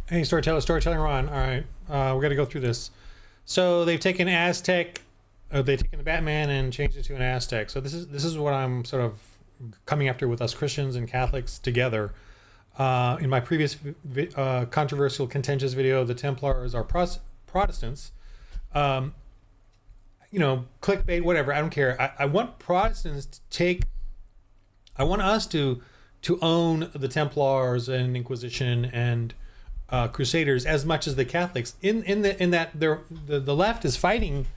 Hey, storytelling Ron. All right, we got to go through this. So they've taken Aztec, they've taken the Batman and changed it to an Aztec. So this is what I'm sort of coming after with us Christians and Catholics together. In my previous controversial, contentious video, the Templars are Protestants. Um, Clickbait, whatever. I don't care. I want Protestants to take. I want us to own the Templars and Inquisition and Crusaders as much as the Catholics. In that the left is fighting.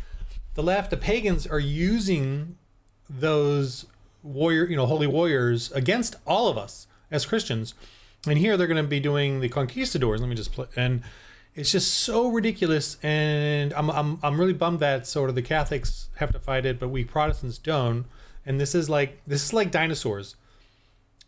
The left, the pagans are using those holy warriors against all of us as Christians. And here they're going to be doing the conquistadors. Let me just play. And it's just so ridiculous. And I'm really bummed that sort of the Catholics have to fight it, but we Protestants don't. And this is like dinosaurs.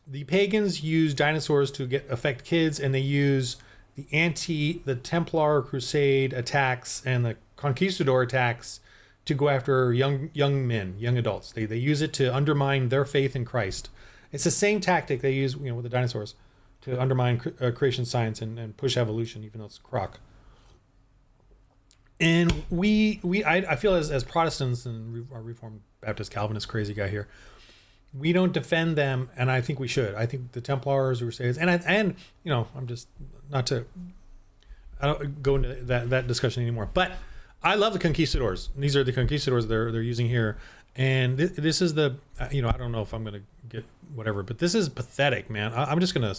The pagans use dinosaurs to affect kids, and they use the Templar Crusade attacks and the conquistador attacks to go after young men, young adults. They use it to undermine their faith in Christ. It's the same tactic they use, with the dinosaurs, to undermine creation science and push evolution, even though it's crock. And I feel as Protestants and our Reformed Baptist Calvinist crazy guy here, we don't defend them, and I think we should. I think the Templars, Crusades, and I'm just not to. I don't go into that discussion anymore. But I love the conquistadors. These are the conquistadors they're using here, and this is the I don't know if I'm gonna get whatever, but this is pathetic, man. I'm just gonna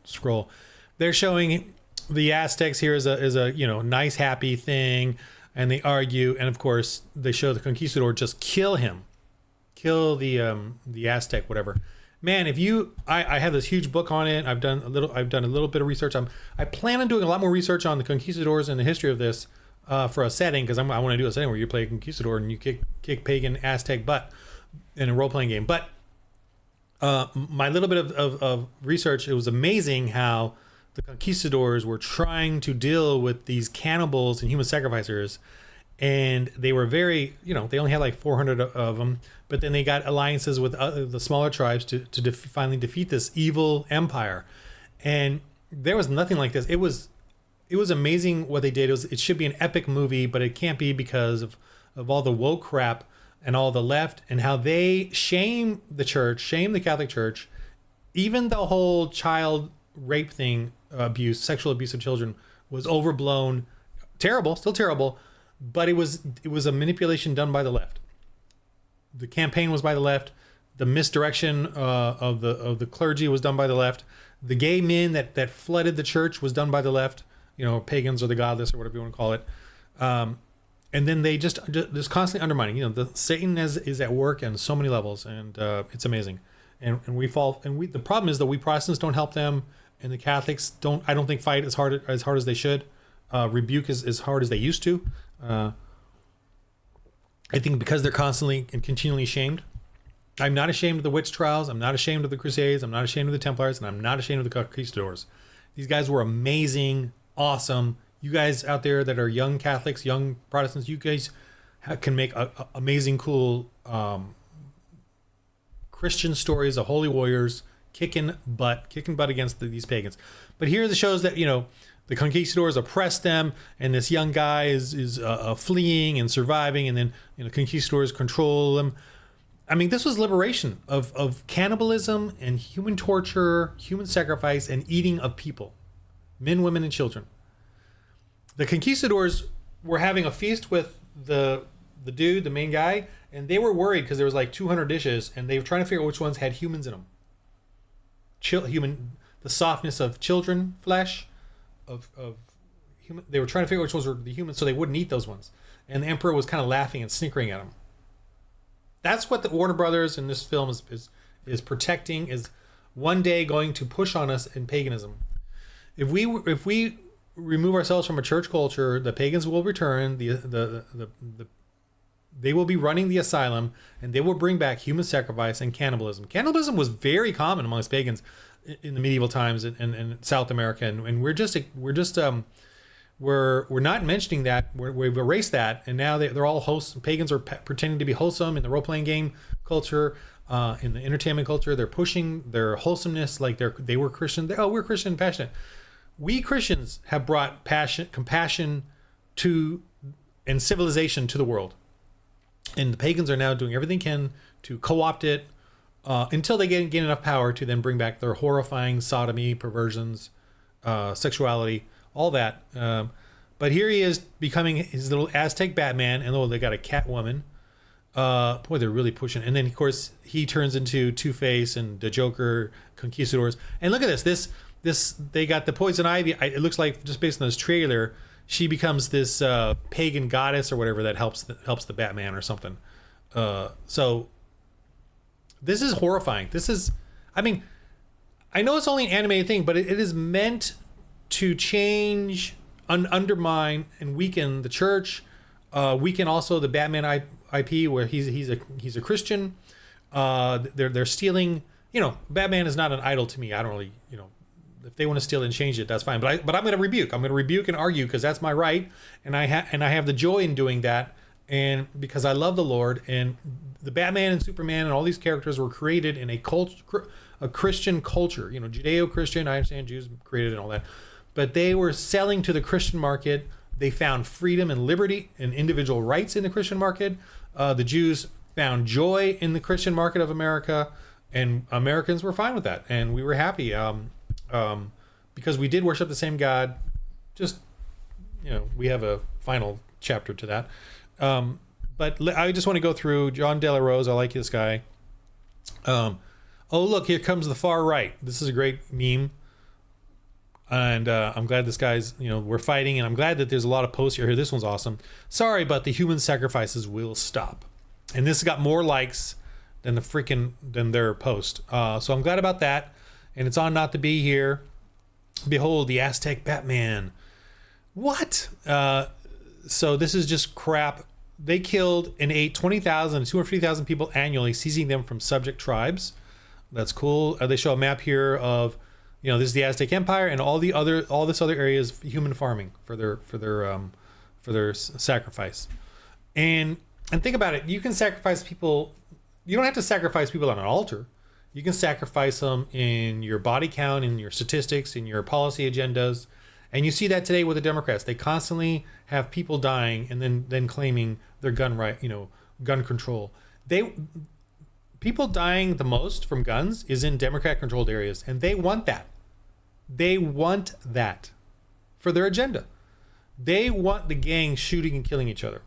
scroll. They're showing the Aztecs here as a nice happy thing, and they argue, and of course they show the conquistador just kill the Aztec, whatever. Man, I have this huge book on it. I've done a little bit of research. I plan on doing a lot more research on the conquistadors and the history of this for a setting, because I want to do a setting where you play a conquistador and you kick pagan Aztec butt in a role playing game. But my little bit of research, it was amazing how the conquistadors were trying to deal with these cannibals and human sacrificers. And they were very, they only had like 400 of them, but then they got alliances with the smaller tribes to finally defeat this evil empire. And there was nothing like this. It was amazing what they did. It should be an epic movie, but it can't be because of all the woke crap and all the left and how they shame the church, shame the Catholic Church. Even the whole child rape thing, sexual abuse of children, was overblown, terrible, still terrible. But it was a manipulation done by the left. The campaign was by the left. The misdirection of the clergy was done by the left. The gay men that flooded the church was done by the left. Pagans or the godless or whatever you want to call it. And then they just constantly undermining. The Satan is at work on so many levels, and it's amazing. And we fall. And the problem is that we Protestants don't help them, and the Catholics don't. I don't think fight as hard as they should. Rebuke as hard as they used to. I think because they're constantly and continually shamed. I'm not ashamed of the witch trials. I'm not ashamed of the Crusades. I'm not ashamed of the Templars, and I'm not ashamed of the conquistadors. These guys were amazing, awesome. You guys out there that are young Catholics, young Protestants, you guys can make amazing, cool Christian stories of holy warriors kicking butt against these pagans. But here it shows that the conquistadors oppress them, and this young guy is fleeing and surviving, and then conquistadors control them. I mean, this was liberation of cannibalism and human torture, human sacrifice, and eating of people, men, women, and children. The conquistadors were having a feast with the main guy, and they were worried because there was like 200 dishes, and they were trying to figure out which ones had humans in them. The softness of children flesh. Of human, they were trying to figure out which ones were the humans, so they wouldn't eat those ones. And the emperor was kind of laughing and snickering at them. That's what the Warner Brothers in this film is protecting. Is one day going to push on us in paganism. If we remove ourselves from a church culture, the pagans will return. They will be running the asylum, and they will bring back human sacrifice and cannibalism. Cannibalism was very common amongst pagans in the medieval times in South America, and we're not mentioning that. We've erased that, and now they're all hosts. Pagans are pretending to be wholesome in the role-playing game culture, in the entertainment culture. They're pushing their wholesomeness like they were Christian. We're Christian and passionate. we Christians have brought compassion to and civilization to the world, and the pagans are now doing everything they can to co-opt it until they gain enough power to then bring back their horrifying sodomy, perversions, sexuality, all that. But here he is becoming his little Aztec Batman, and they got a Catwoman. Boy, they're really pushing. And then, of course, he turns into Two-Face and the Joker, Conquistadors. And look at this. This they got the Poison Ivy. It looks like, just based on this trailer, she becomes this pagan goddess or whatever that helps the Batman or something. So this is horrifying. This is, I mean, I know it's only an animated thing, but it is meant to change, undermine, and weaken the church. Weaken also the Batman IP, where he's a Christian. They're stealing. Batman is not an idol to me. I don't really, if they want to steal it and change it, that's fine. But I'm going to rebuke. I'm going to rebuke and argue, because that's my right, and I have the joy in doing that, and because I love the Lord. And the Batman and Superman and all these characters were created in a Christian culture. Judeo-Christian. I understand Jews created it and all that, but they were selling to the Christian market. They found freedom and liberty and individual rights in the Christian market. The Jews found joy in the Christian market of America, and Americans were fine with that, and we were happy because we did worship the same God. Just, we have a final chapter to that. But I just want to go through John De La Rose. I like this guy. Oh, look, here comes the far right. This is a great meme. And I'm glad this guy's, we're fighting, and I'm glad that there's a lot of posts here. This one's awesome. Sorry, but the human sacrifices will stop. And this got more likes than their post. So I'm glad about that. And it's on Not to Be Here. Behold, the Aztec Batman. What? So this is just crap. They killed and ate 20,000 to 250,000 people annually, seizing them from subject tribes. That's cool. They show a map here of, this is the Aztec Empire, and all this other area is human farming for their sacrifice. And think about it. You can sacrifice people. You don't have to sacrifice people on an altar. You can sacrifice them in your body count, in your statistics, in your policy agendas. And you see that today with the Democrats. They constantly have people dying and then claiming their gun control. People dying the most from guns is in Democrat-controlled areas, and they want that. They want that for their agenda. They want the gang shooting and killing each other.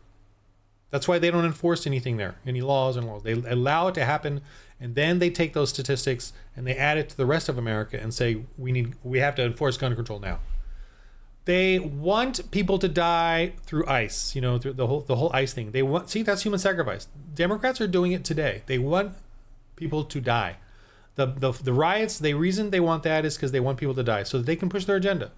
That's why they don't enforce anything there, any laws and laws. They allow it to happen, and then they take those statistics and they add it to the rest of America and say we have to enforce gun control now. They want people to die through ICE, through the whole ICE thing. That's human sacrifice. Democrats are doing it today. They want people to die. The riots, the reason they want that is because they want people to die so that they can push their agenda.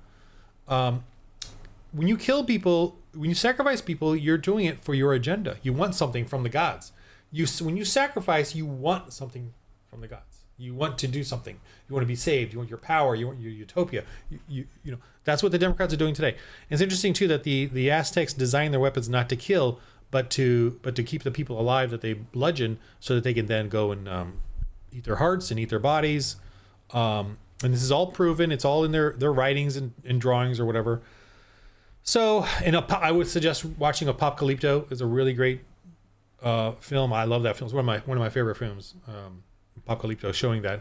When you kill people, when you sacrifice people, you're doing it for your agenda. You want something from the gods. When you sacrifice, you want something from the gods. You want to do something. You want to be saved. You want your power. You want your utopia. That's what the Democrats are doing today. And it's interesting too that the Aztecs designed their weapons not to kill, but to keep the people alive that they bludgeon, so that they can then go and eat their hearts and eat their bodies. And this is all proven. It's all in their writings and drawings or whatever. So, I would suggest watching Apocalypto. Is a really great film. I love that film. It's one of my favorite films. Apocalypto, showing that.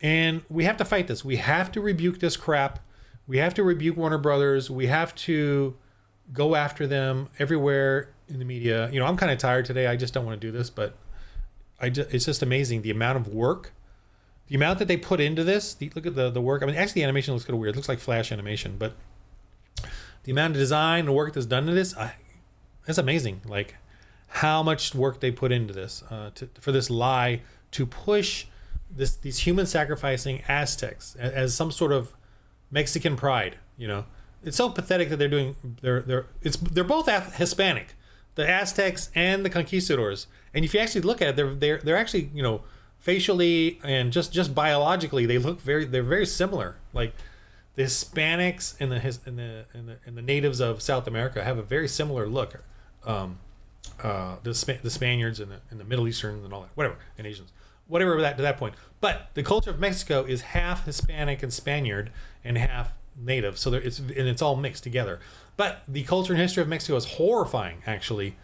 And we have to fight this. We have to rebuke this crap. We have to rebuke Warner Brothers. We have to go after them everywhere in the media. I'm kind of tired today. I just don't want to do this, but it's just amazing the amount of work, the amount that they put into this. Look at the work. I mean, actually, the animation looks kind of weird. It looks like Flash animation, but the amount of design and work that's done to this, it's amazing. Like how much work they put into this for this lie to push these human sacrificing Aztecs as some sort of Mexican pride. It's so pathetic that they're both Hispanic, the Aztecs and the Conquistadors. And if you actually look at it, they're actually facially and just biologically they're very similar. Like the Hispanics and the natives of South America have a very similar look. The Spaniards and the Middle Easterns and all that, whatever, and Asians, whatever to that point. But the culture of Mexico is half Hispanic and Spaniard and half native. So it's all mixed together. But the culture and history of Mexico is horrifying, actually,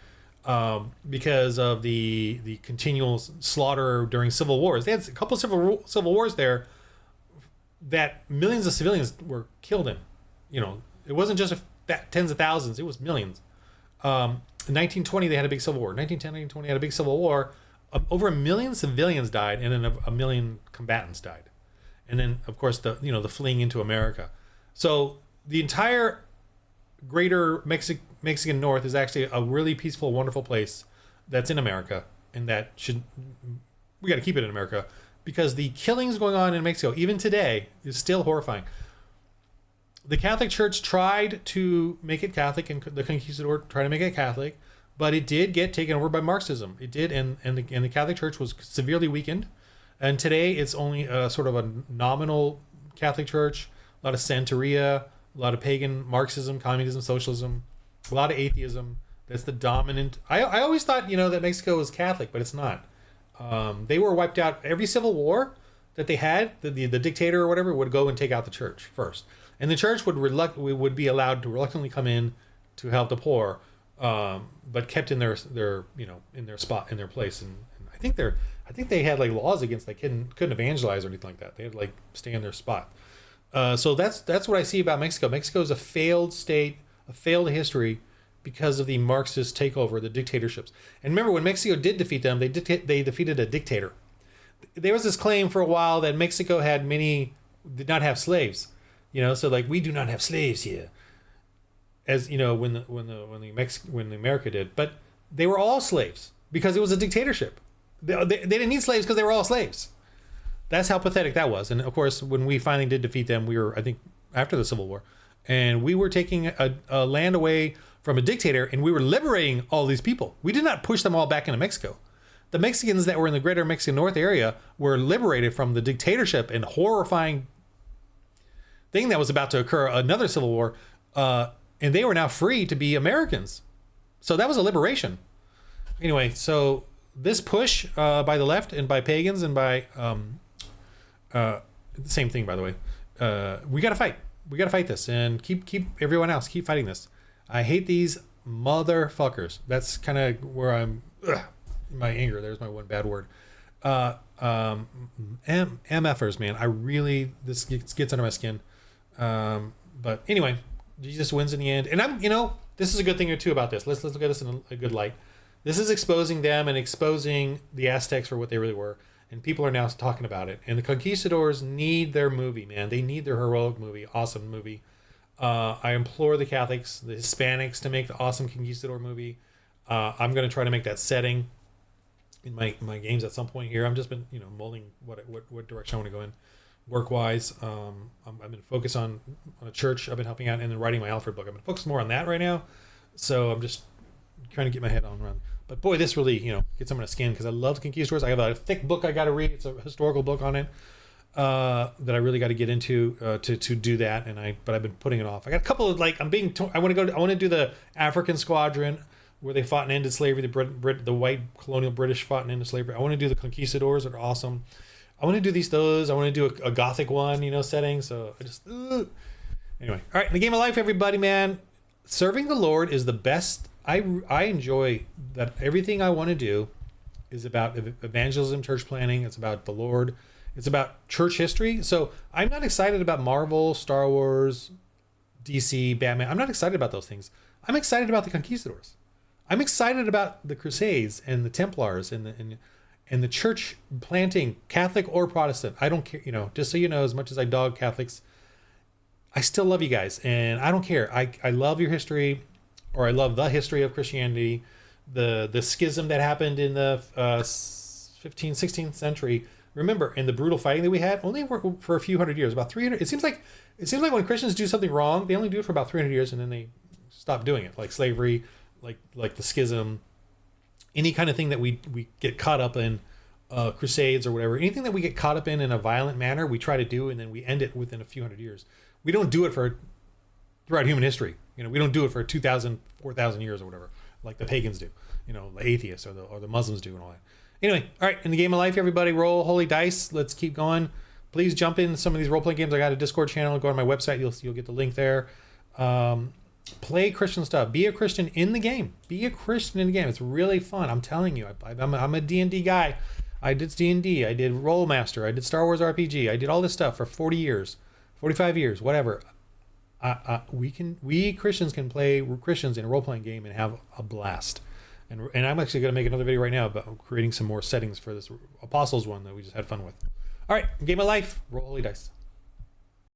because of the continual slaughter during civil wars. They had a couple of civil wars there that millions of civilians were killed in. It wasn't just tens of thousands; it was millions. In 1920, they had a big civil war. 1910, 1920 had a big civil war. Over 1 million civilians died, and then 1 million combatants died. And then, of course, the fleeing into America. So the entire greater Mexican North is actually a really peaceful, wonderful place that's in America, and we got to keep it in America, because the killings going on in Mexico, even today, is still horrifying. The Catholic Church tried to make it Catholic, and the Conquistador tried to make it Catholic, but it did get taken over by Marxism. It did, and the Catholic Church was severely weakened. And today it's only sort of a nominal Catholic Church, a lot of Santeria, a lot of pagan Marxism, communism, socialism, a lot of atheism. That's the dominant. I always thought, that Mexico was Catholic, but it's not. They were wiped out. Every civil war that they had, the dictator or whatever would go and take out the church first. And the church would be allowed to reluctantly come in to help the poor, but kept in their in their spot, in their place. And I think they had like laws against they couldn't evangelize or anything like that. They had to like stay in their spot. So that's what I see about Mexico. Mexico is a failed state, a failed history, because of the Marxist takeover, the dictatorships. And remember, when Mexico did defeat them, they defeated a dictator. There was this claim for a while that Mexico did not have slaves. So like, we do not have slaves here, as when America did. But they were all slaves because it was a dictatorship. They didn't need slaves because they were all slaves. That's how pathetic that was. And of course, when we finally did defeat them, we were, I think, after the Civil War, and we were taking a land away from a dictator, and we were liberating all these people. We did not push them all back into Mexico. The Mexicans that were in the greater Mexican North area were liberated from the dictatorship and horrifying thing that was about to occur, another civil war, and they were now free to be Americans. So that was a liberation. Anyway, so this push by the left and by pagans and by same thing, by the way, we got to fight. We got to fight this, and keep everyone else keep fighting this. I hate these motherfuckers. That's kind of where I'm. My anger. There's my one bad word. MFers, man. This gets under my skin. But anyway, Jesus wins in the end. And this is a good thing or two about this. Let's look at this in a good light. This is exposing them and exposing the Aztecs for what they really were. And people are now talking about it. And the Conquistadors need their movie, man. They need their heroic movie, awesome movie. I implore the Catholics, the Hispanics, to make the awesome Conquistador movie. I'm going to try to make that setting in my games at some point here. I've just been, mulling what direction I want to go in work-wise. I've been focused on a church I've been helping out, and then writing my Alfred book. I've been focused more on that right now. So I'm just trying to get my head on around. But boy, this really, gets under my skin, because I love the Conquistadors. I have a thick book I got to read. It's a historical book on it that I really got to get into to do that. But I've been putting it off. I got a couple of I want to do the African Squadron, where they fought and ended slavery. The white colonial British fought and ended slavery. I want to do the Conquistadors that are awesome. I want to do those. I want to do a Gothic one, setting. So I just anyway. All right, in the game of life, everybody, man, serving the Lord is the best. I enjoy that. Everything I want to do is about evangelism, church planning. It's about the Lord. It's about church history. So I'm not excited about Marvel, Star Wars, DC, Batman. I'm not excited about those things. I'm excited about the Conquistadors. I'm excited about the Crusades and the Templars and the church planting, Catholic or Protestant. I don't care, just so you know, as much as I dog Catholics, I still love you guys, and I don't care. I love your history, or I love the history of Christianity, the schism that happened in the 15th, 16th century. Remember, and the brutal fighting that we had only for a few hundred years, about 300. It seems like when Christians do something wrong, they only do it for about 300 years, and then they stop doing it, like slavery, like the schism, any kind of thing that we get caught up in, crusades or whatever, anything that we get caught up in a violent manner, we try to do, and then we end it within a few hundred years. We don't do it throughout human history. We don't do it for 2,000, 4,000 years or whatever, like the pagans do, the atheists or the Muslims do and all that. Anyway, all right, in the game of life, everybody, roll holy dice. Let's keep going. please jump in some of these role-playing games. I got a Discord channel. Go to my website. You'll get the link there. Play Christian stuff. Be a Christian in the game. Be a Christian in the game. It's really fun. I'm telling you. I'm a D&D guy. I did D&D. I did Rollmaster. I did Star Wars RPG. I did all this stuff for 40 years, 45 years, whatever. We Christians can play Christians in a role-playing game and have a blast. And I'm actually going to make another video right now about creating some more settings for this Apostles one that we just had fun with. All right, Game of Life. Roll holy dice.